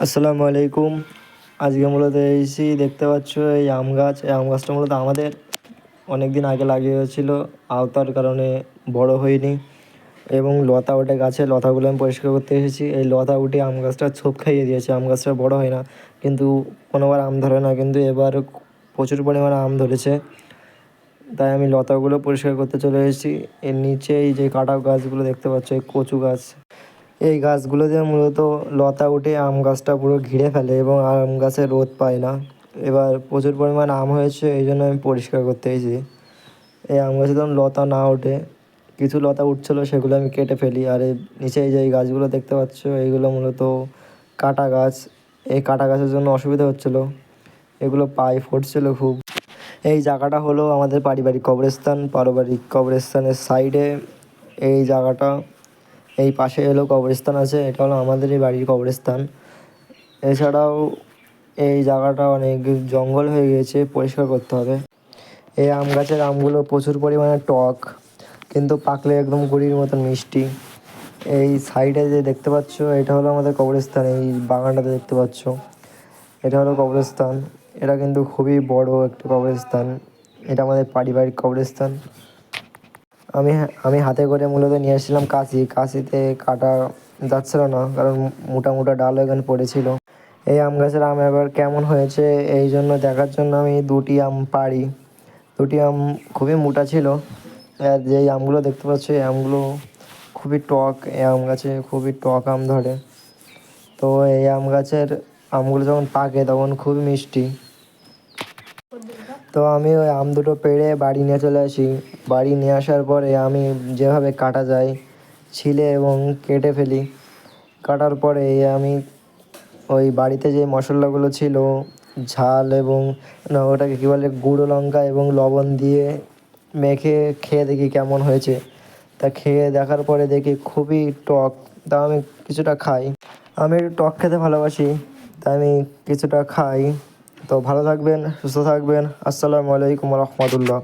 আসসালামু আলাইকুম। আজকে মূলত এসেছি, দেখতে পাচ্ছ এই আম গাছ। এই আম গাছটা মূলত আমাদের অনেক দিন আগে লাগিয়েছিল, আওতার কারণে বড় হয়নি এবং লতা ওঠে গাছে। লতাগুলো আমি পরিষ্কার করতে এসেছি। এই লতা উঠে আম গাছটা ছোপ খাইয়ে দিয়েছে, আম গাছটা বড় হয় না, কিন্তু কোনোবার আম ধরে না, কিন্তু এবার প্রচুর পরিমাণে আম ধরেছে। তাই আমি লতাগুলো পরিষ্কার করতে চলে এসেছি। এর নিচে এই যে কাটা গাছগুলো দেখতে পাচ্ছ, এই কচু গাছ, এই গাছগুলো দিয়ে মূলত লতা উঠে আম গাছটা পুরো ঘিরে ফেলে এবং আম গাছে রোদ পায় না। এবার প্রচুর পরিমাণ আম হয়েছে, এই জন্য আমি পরিষ্কার করতে এসেছি। এই আম গাছে যখন লতা না ওঠে, কিছু লতা উঠছিলো, সেগুলো আমি কেটে ফেলি। আর এই নিচে এই যে এই গাছগুলো দেখতে পাচ্ছ, এইগুলো মূলত কাটা গাছ। এই কাটা গাছের জন্য অসুবিধা হচ্ছিলো, এগুলো পায়ে ফুটছিলো খুব। এই জায়গাটা হলো আমাদের পারিবারিক কবরস্থান। পারিবারিক কবরস্থানের সাইডে এই জায়গাটা, এই পাশে হলো কবরস্থান আছে, এটা হলো আমাদেরই বাড়ির কবরস্থান। এছাড়াও এই জায়গাটা অনেক জঙ্গল হয়ে গিয়েছে, পরিষ্কার করতে হবে। এই আম গাছের আমগুলো প্রচুর পরিমাণে টক, কিন্তু পাকলে একদম গুড়ির মতন মিষ্টি। এই সাইডে যে দেখতে পাচ্ছ, এটা হলো আমাদের কবরস্থান। এই বাগানটাতে দেখতে পাচ্ছ, এটা হলো কবরস্থান। এটা কিন্তু খুবই বড় একটা কবরস্থান, এটা আমাদের পারিবারিক কবরস্থান। আমি হাতে করে মূলত নিয়ে এসেছিলাম কাশিতে কাটা যাচ্ছিল না, কারণ মোটা মোটা ডাল এখানে পড়েছিল। এই আম গাছের আম এবার কেমন হয়েছে এই জন্য দেখার জন্য আমি দুটি আম পাড়ি। দুটি আম খুবই মোটা ছিল। আর যেই আমগুলো দেখতে পাচ্ছ, এই আমগুলো খুবই টক। এই আম গাছে খুবই টক আম ধরে। তো এই আম গাছের আমগুলো যখন পাকে তখন খুবই মিষ্টি। তো আমি ওই আম দুটো পেড়ে বাড়ি নিয়ে চলে আসি। বাড়ি নিয়ে আসার পরে আমি যেভাবে কাটা যায় ছিলে এবং কেটে ফেলি। কাটার পরে আমি ওই বাড়িতে যে মশলাগুলো ছিল, ঝাল এবং না ওটাকে কী বলে, গুঁড়ো লঙ্কা এবং লবণ দিয়ে মেখে খেয়ে দেখি কেমন হয়েছে। তা খেয়ে দেখার পরে দেখি খুবই টক। তা আমি কিছুটা খাই। আমি একটু টক খেতে ভালোবাসি, তাই আমি কিছুটা খাই। তো ভালো থাকবেন, সুস্থ থাকবেন। আসসালামু আলাইকুম রহমতুল্লাহ।